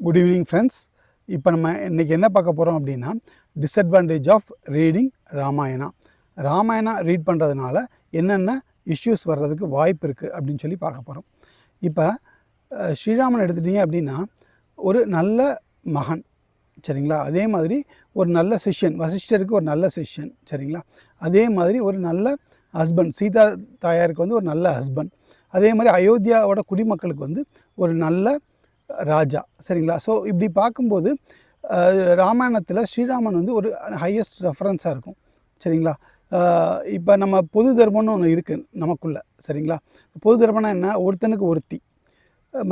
Good evening friends. இப்போ நம்ம இன்றைக்கி என்ன பார்க்க போகிறோம் அப்படின்னா, disadvantage of reading Ramayana. Ramayana read பண்ணுறதுனால என்னென்ன இஷ்யூஸ் வர்றதுக்கு வாய்ப்பு இருக்குது அப்படின்னு சொல்லி பார்க்க போகிறோம். இப்போ ஸ்ரீராமன் எடுத்துட்டிங்க அப்படின்னா, ஒரு நல்ல மகன், சரிங்களா? அதே மாதிரி ஒரு நல்ல சிஷ்யன், வசிஷ்டருக்கு ஒரு நல்ல சிஷ்யன், சரிங்களா? அதே மாதிரி ஒரு நல்ல ஹஸ்பண்ட், சீதா தாயாருக்கு வந்து ஒரு நல்ல ஹஸ்பண்ட். அதே மாதிரி அயோத்தியாவோட குடிமக்களுக்கு வந்து ஒரு நல்ல ராஜா, சரிங்களா? ஸோ இப்படி பார்க்கும்போது ராமாயணத்தில் ஸ்ரீராமன் வந்து ஒரு ஹையஸ்ட் ரெஃபரன்ஸாக இருக்கும், சரிங்களா? இப்போ நம்ம பொது தர்மம்னு ஒன்று இருக்குது நமக்குள்ளே, சரிங்களா? பொது தர்மம்னா என்ன? ஒருத்தனுக்கு ஒருத்தி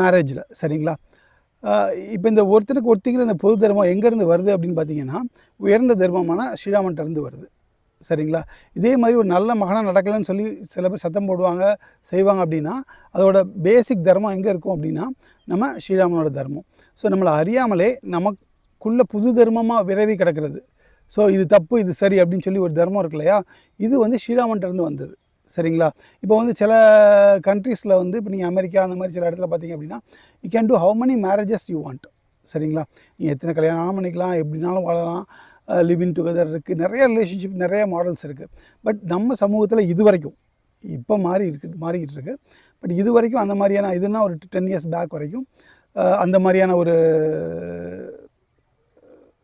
மேரேஜில், சரிங்களா? இப்போ இந்த ஒருத்தனுக்கு ஒருத்திங்கிற இந்த பொது தர்மம் எங்கேருந்து வருது அப்படின்னு பார்த்தீங்கன்னா, உயர்ந்த தர்மமான ஸ்ரீராமன்கிட்டருந்து வருது, சரிங்களா? இதே மாதிரி ஒரு நல்ல மகனாக நடக்கலைன்னு சொல்லி சில பேர் சத்தம் போடுவாங்க, செய்வாங்க. அப்படின்னா அதோட பேசிக் தர்மம் எங்கே இருக்கும் அப்படின்னா நம்ம ஸ்ரீராமனோட தர்மம். ஸோ நம்மளை அறியாமலே நமக்குள்ள புது தர்மமாக விரவி கிடக்கிறது. ஸோ இது தப்பு, இது சரி அப்படின்னு சொல்லி ஒரு தர்மம் இருக்கு இல்லையா? இது வந்து ஸ்ரீராமன்கிட்டருந்து வந்தது, சரிங்களா? இப்போ வந்து சில கண்ட்ரீஸில் வந்து இப்போ நீங்கள் அமெரிக்கா அந்த மாதிரி சில இடத்துல பார்த்தீங்க அப்படின்னா, you can do how many marriages you want, சரிங்களா? நீங்கள் எத்தனை கல்யாணம் பண்ணிக்கலாம், எப்படினாலும் வாழலாம், லிவிங் டுகெதர் இருக்குது, நிறைய ரிலேஷன்ஷிப், நிறைய மாடல்ஸ் இருக்குது. பட் நம்ம சமூகத்தில் இது வரைக்கும், இப்போ மாறிக்கிட்டு இருக்குது. பட் இது வரைக்கும் அந்த மாதிரியான இதுனா ஒரு 10 years பேக் வரைக்கும் அந்த மாதிரியான ஒரு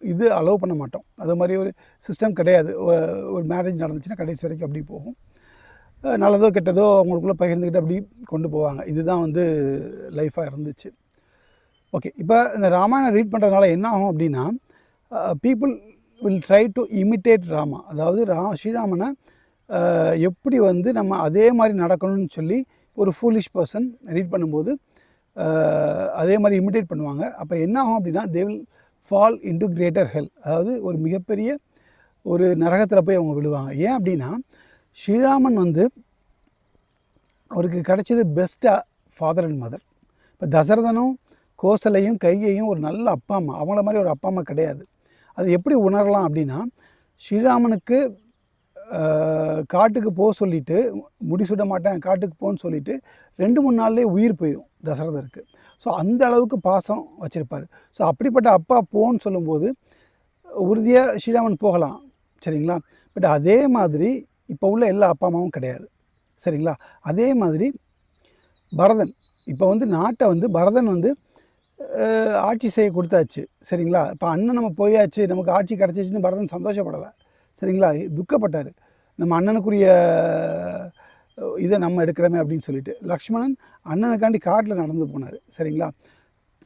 இது அலோவ் பண்ண மாட்டோம். அது மாதிரி ஒரு சிஸ்டம் கிடையாது. ஒரு மேரேஜ் நடந்துச்சுன்னா கடைசி வரைக்கும் அப்படி போகும். நல்லதோ கெட்டதோ அவங்களுக்குள்ளே பகிர்ந்துக்கிட்டு அப்படி கொண்டு போவாங்க. இதுதான் வந்து லைஃபாக இருந்துச்சு. ஓகே, இப்போ இந்த ராமாயணம் ரீட் பண்ணுறதுனால என்ன ஆகும் அப்படின்னா, people will try to imitate Rama. அதாவது ஸ்ரீராமனை எப்படி வந்து நம்ம அதே மாதிரி நடக்கணும்னு சொல்லி ஒரு ஃபூலிஷ் பர்சன் ரீட் பண்ணும்போது அதே மாதிரி இமிட்டேட் பண்ணுவாங்க. அப்போ என்ன ஆகும் அப்படின்னா, they will fall into greater hell. அதாவது ஒரு மிகப்பெரிய ஒரு நரகத்தில் போய் அவங்க விழுவாங்க. ஏன் அப்படின்னா, ஸ்ரீராமன் வந்து அவருக்கு கிடைச்சது பெஸ்ட்டாக ஃபாதர் அண்ட் மதர். இப்போ தசரதனும் கோசலையும் கையையும் ஒரு நல்ல அப்பா அம்மா, அவங்கள மாதிரி ஒரு அப்பா அம்மா கிடையாது. அது எப்படி உணரலாம் அப்படின்னா, ஸ்ரீராமனுக்கு காட்டுக்கு போக சொல்லிவிட்டு, முடிசுட மாட்டேன் காட்டுக்கு போன்னு சொல்லிவிட்டு 2-3 நாள்லேயே உயிர் போயிடும் தசரதருக்கு. ஸோ அந்த அளவுக்கு பாசம் வச்சுருப்பார். ஸோ அப்படிப்பட்ட அப்பா போன்னு சொல்லும்போது உறுதியாக ஸ்ரீராமன் போகலாம், சரிங்களா? பட் அதே மாதிரி இப்போ உள்ள எல்லா அப்பா அம்மாவும் கிடையாது, சரிங்களா? அதே மாதிரி பரதன், இப்போ வந்து நாட்டை வந்து பரதன் வந்து ஆட்சி செய்ய கொடுத்தாச்சு, சரிங்களா? இப்போ அண்ணன் நம்ம போயாச்சு, நமக்கு ஆட்சி கிடச்சிச்சின்னு பரதன் சந்தோஷப்படலை, சரிங்களா? துக்கப்பட்டார். நம்ம அண்ணனுக்குரிய இதை நம்ம எடுக்கிறோமே அப்படின்னு சொல்லிட்டு. லக்ஷ்மணன் அண்ணனுக்காண்டி காட்டில் நடந்து போனார், சரிங்களா?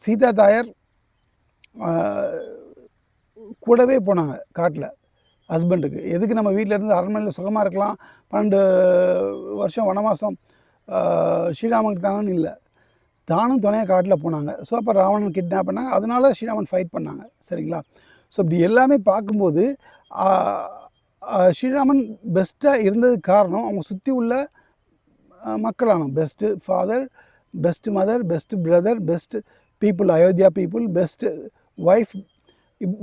சீதா தாயார் கூடவே போனாங்க காட்டில் ஹஸ்பண்டுக்கு. எதுக்கு நம்ம வீட்டில் இருந்து அரண்மனையில் சுகமாக இருக்கலாம், 12 வருஷம் வனவாசம் ஸ்ரீராமனுக்கு தானன்னு இல்லை, தானும் துணையாக காட்டில் போனாங்க. ஸோ அப்போ ராவணன் கிட்னாப் பண்ணாங்க, அதனால ஸ்ரீராமன் ஃபைட் பண்ணாங்க, சரிங்களா? ஸோ இப்படி எல்லாமே பார்க்கும்போது ஸ்ரீராமன் பெஸ்ட்டாக இருந்ததுக்கு காரணம் அவங்க சுற்றி உள்ள மக்களான best father, best mother, best brother, best people, Ayodhya people, best wife,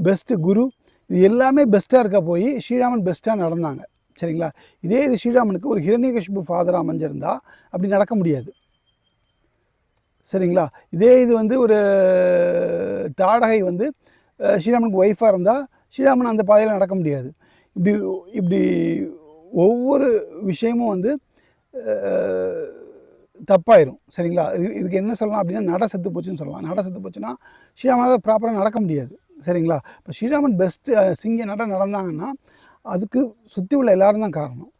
best குரு, இது எல்லாமே பெஸ்ட்டாக இருக்க போய் ஸ்ரீராமன் பெஸ்ட்டாக நடந்தாங்க, சரிங்களா? இதே இது ஸ்ரீராமனுக்கு ஒரு ஹிரண்யகசிபு ஃபாதராக அமைஞ்சிருந்தால் அப்படி நடக்க முடியாது, சரிங்களா? இதே இது வந்து ஒரு தாடகை வந்து ஸ்ரீராமனுக்கு ஒய்ஃபாக இருந்தால் ஸ்ரீராமன் அந்த பாதையில் நடக்க முடியாது. இப்படி ஒவ்வொரு விஷயமும் வந்து தப்பாயிரும், சரிங்களா? இதுக்கு என்ன சொல்லலாம் அப்படின்னா, நட செத்து போச்சுன்னு சொல்லலாம். நட செத்து போச்சுன்னா ஸ்ரீராமனால் ப்ராப்பராக நடக்க முடியாது, சரிங்களா? இப்போ ஸ்ரீராமன் பெஸ்ட்டு சிங்க நடந்தாங்கன்னா அதுக்கு சுற்றி உள்ள எல்லோரும் தான் காரணம்,